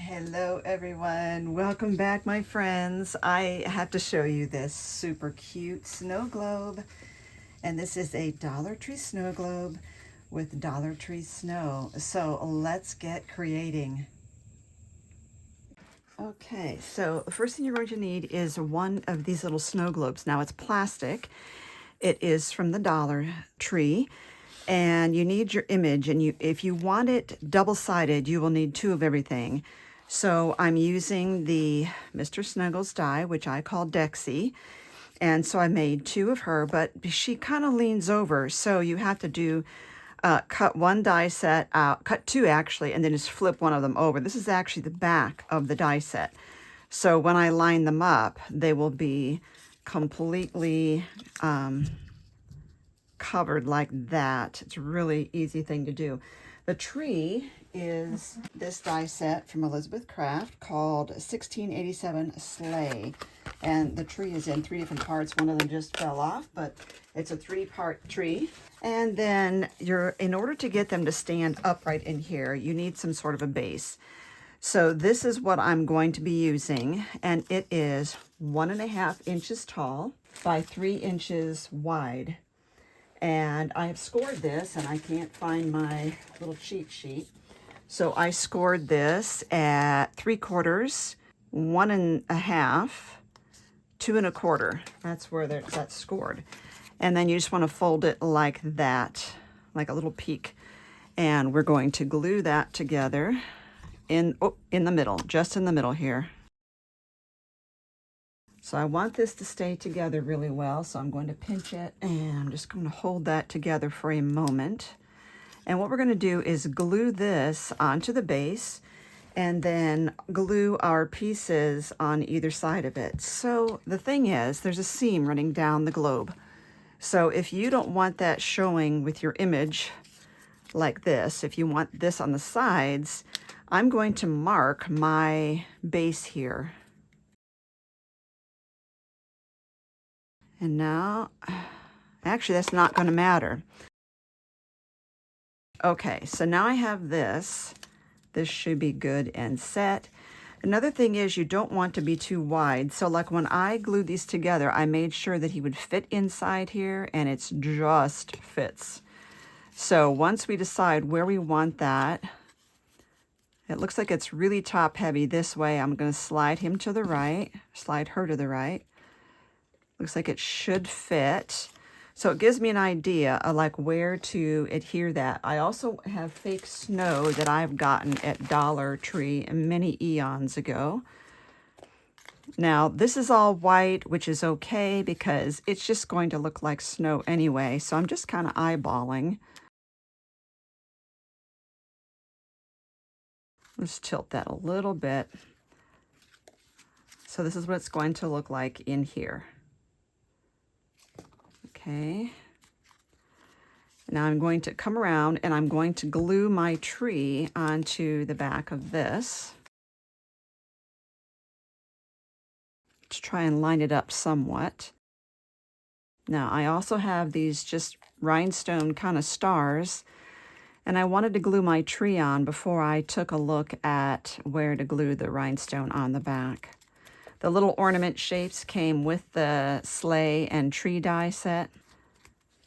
Hello everyone, welcome back my friends. I have to show you this super cute snow globe, and this is a Dollar Tree snow globe with Dollar Tree snow. So let's get creating. Okay, so the first thing you're going to need is one of these little snow globes. Now it's plastic. It is from the Dollar Tree, and you need your image, and if you want it double-sided, you will need two of everything. So I'm using the Mr. Snuggles die, which I call Dexie, and so I made two of her, but she kind of leans over, so you have to do cut one die set out, cut two actually, and then just flip one of them over. This is actually the back of the die set. So when I line them up, they will be completely covered like that. It's a really easy thing to do. The tree is this die set from Elizabeth Craft called 1687 Sleigh. And the tree is in three different parts. One of them just fell off, but it's a three-part tree. And then in order to get them to stand upright in here, you need some sort of a base. So this is what I'm going to be using, and it is 1.5 inches tall by 3 inches wide. And I have scored this, and I can't find my little cheat sheet. So I scored this at 3/4, 1.5, 2 1/4. That's where that's scored. And then you just want to fold it like that, like a little peak. And we're going to glue that together in the middle, just in the middle here. So I want this to stay together really well, so I'm going to pinch it, and I'm just going to hold that together for a moment. And what we're going to do is glue this onto the base, and then glue our pieces on either side of it. So the thing is, there's a seam running down the globe. So if you don't want that showing with your image like this, if you want this on the sides, I'm going to mark my base here. And now, actually that's not going to matter. Okay, so now I have this. This should be good and set. Another thing is you don't want to be too wide. So like when I glued these together, I made sure that he would fit inside here, and it's just fits. So once we decide where we want that, it looks like it's really top heavy this way. I'm going to slide him to the right, slide her to the right. Looks like it should fit. So it gives me an idea of like where to adhere that. I also have fake snow that I've gotten at Dollar Tree many eons ago. Now this is all white, which is okay because it's just going to look like snow anyway. So I'm just kind of eyeballing. Let's tilt that a little bit. So this is what it's going to look like in here. Okay, now I'm going to come around and I'm going to glue my tree onto the back of this to try and line it up somewhat. Now I also have these just rhinestone kind of stars, and I wanted to glue my tree on before I took a look at where to glue the rhinestone on the back. The little ornament shapes came with the sleigh and tree die set.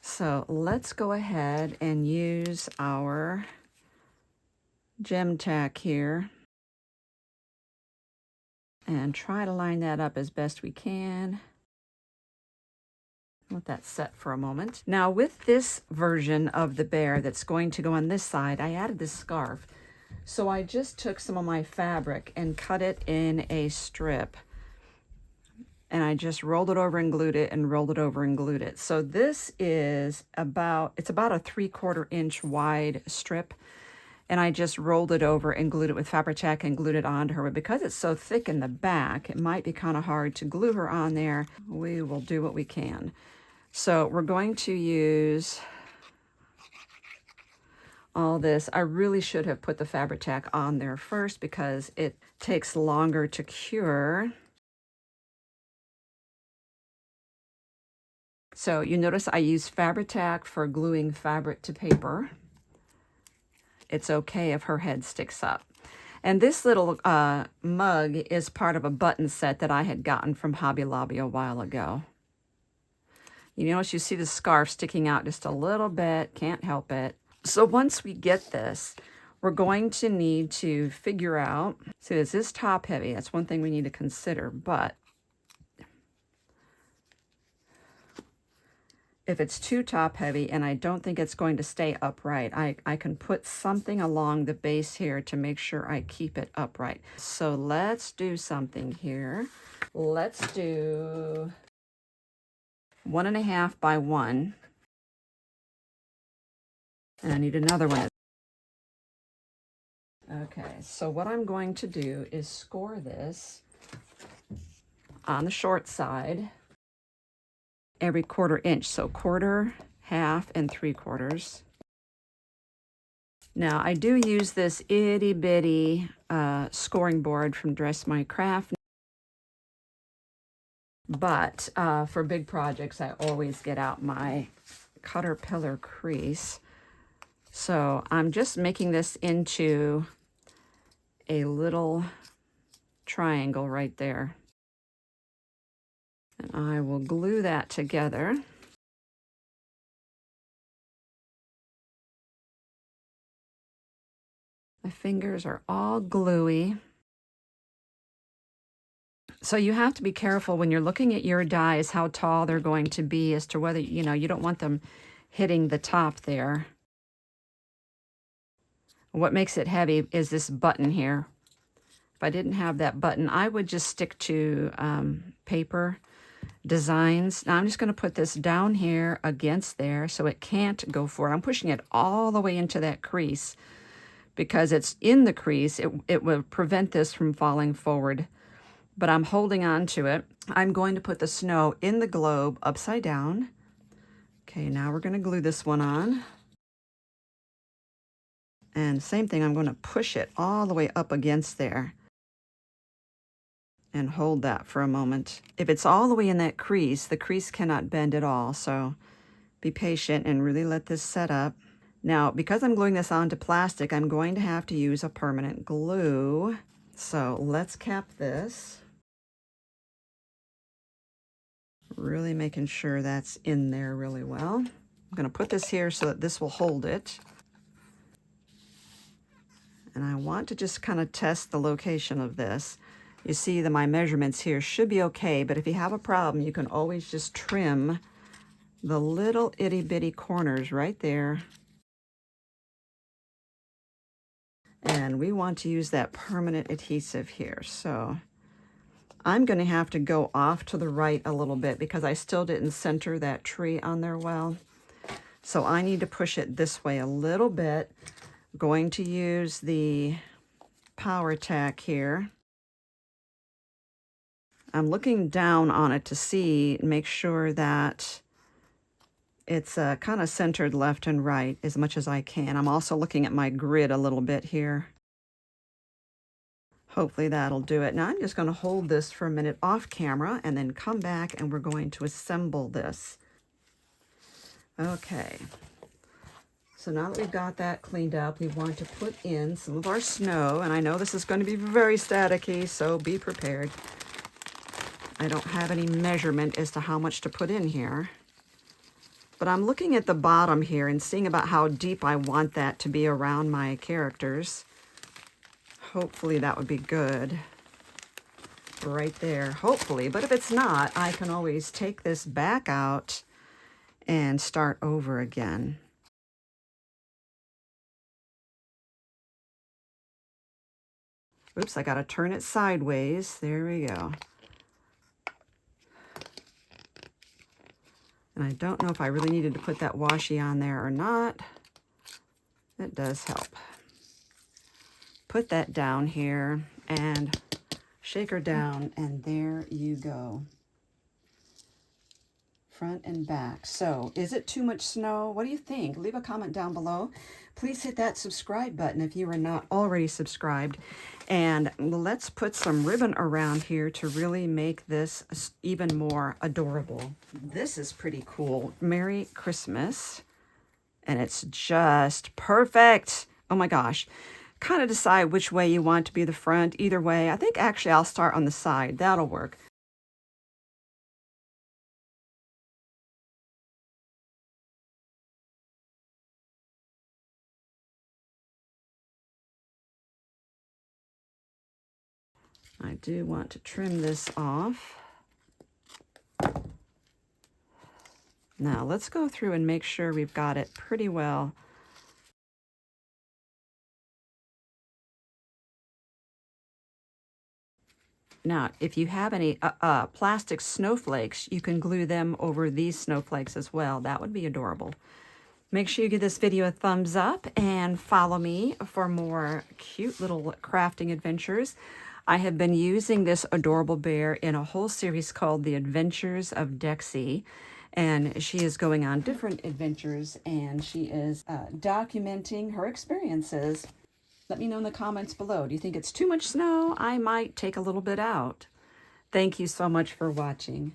So let's go ahead and use our gem tack here and try to line that up as best we can. Let that set for a moment. Now with this version of the bear that's going to go on this side, I added this scarf. So I just took some of my fabric and cut it in a strip. And I just rolled it over and glued it, and rolled it over and glued it. So this is about a 3/4 inch wide strip. And I just rolled it over and glued it with fabric tack and glued it onto her. But because it's so thick in the back, it might be kind of hard to glue her on there. We will do what we can. So we're going to use all this. I really should have put the fabric tack on there first because it takes longer to cure. So you notice I use fabric tack for gluing fabric to paper. It's okay if her head sticks up. And this little mug is part of a button set that I had gotten from Hobby Lobby a while ago. You notice you see the scarf sticking out just a little bit, can't help it. So once we get this, we're going to need to figure out, so is this top heavy? That's one thing we need to consider, but if it's too top heavy and I don't think it's going to stay upright, I can put something along the base here to make sure I keep it upright. So let's do something here. Let's do 1.5 by 1. And I need another one. Okay, so what I'm going to do is score this on the short side every 1/4 inch. So 1/4, 1/2, and 3/4. Now I do use this itty bitty scoring board from Dress My Craft, but for big projects I always get out my Caterpillar crease. So I'm just making this into a little triangle right there. And I will glue that together. My fingers are all gluey. So you have to be careful when you're looking at your dies how tall they're going to be as to whether, you know, you don't want them hitting the top there. What makes it heavy is this button here. If I didn't have that button, I would just stick to paper designs. Now I'm just going to put this down here against there so it can't go forward. I'm pushing it all the way into that crease because it's in the crease. It will prevent this from falling forward, but I'm holding on to it. I'm going to put the snow in the globe upside down. Okay, now we're going to glue this one on. And same thing, I'm going to push it all the way up against there and hold that for a moment. If it's all the way in that crease, the crease cannot bend at all. So be patient and really let this set up. Now, because I'm gluing this onto plastic, I'm going to have to use a permanent glue. So let's cap this. Really making sure that's in there really well. I'm going to put this here so that this will hold it. And I want to just kind of test the location of this. You see that my measurements here should be okay, but if you have a problem, you can always just trim the little itty bitty corners right there. And we want to use that permanent adhesive here. So I'm going to have to go off to the right a little bit because I still didn't center that tree on there well. So I need to push it this way a little bit. Going to use the power tack here. I'm looking down on it to see, make sure that it's kind of centered left and right as much as I can. I'm also looking at my grid a little bit here. Hopefully that'll do it. Now I'm just going to hold this for a minute off camera and then come back and we're going to assemble this. Okay. So now that we've got that cleaned up, we want to put in some of our snow. And I know this is going to be very staticky, so be prepared. I don't have any measurement as to how much to put in here. But I'm looking at the bottom here and seeing about how deep I want that to be around my characters. Hopefully that would be good. Right there, hopefully. But if it's not, I can always take this back out and start over again. Oops, I got to turn it sideways. There we go. And I don't know if I really needed to put that washi on there or not. It does help. Put that down here and shake her down, and there you go. Front and back. So, is it too much snow? What do you think? Leave a comment down below. Please hit that subscribe button if you are not already subscribed. And let's put some ribbon around here to really make this even more adorable. This is pretty cool. Merry Christmas. And it's just perfect. Oh my gosh. kind of decide which way you want to be the front. Either way, I think actually I'll start on the side. That'll work. I do want to trim this off. Now let's go through and make sure we've got it pretty well. Now, if you have any plastic snowflakes, you can glue them over these snowflakes as well. That would be adorable. Make sure you give this video a thumbs up and follow me for more cute little crafting adventures. I have been using this adorable bear in a whole series called The Adventures of Dexie. And she is going on different adventures, and she is documenting her experiences. Let me know in the comments below. Do you think it's too much snow? I might take a little bit out. Thank you so much for watching.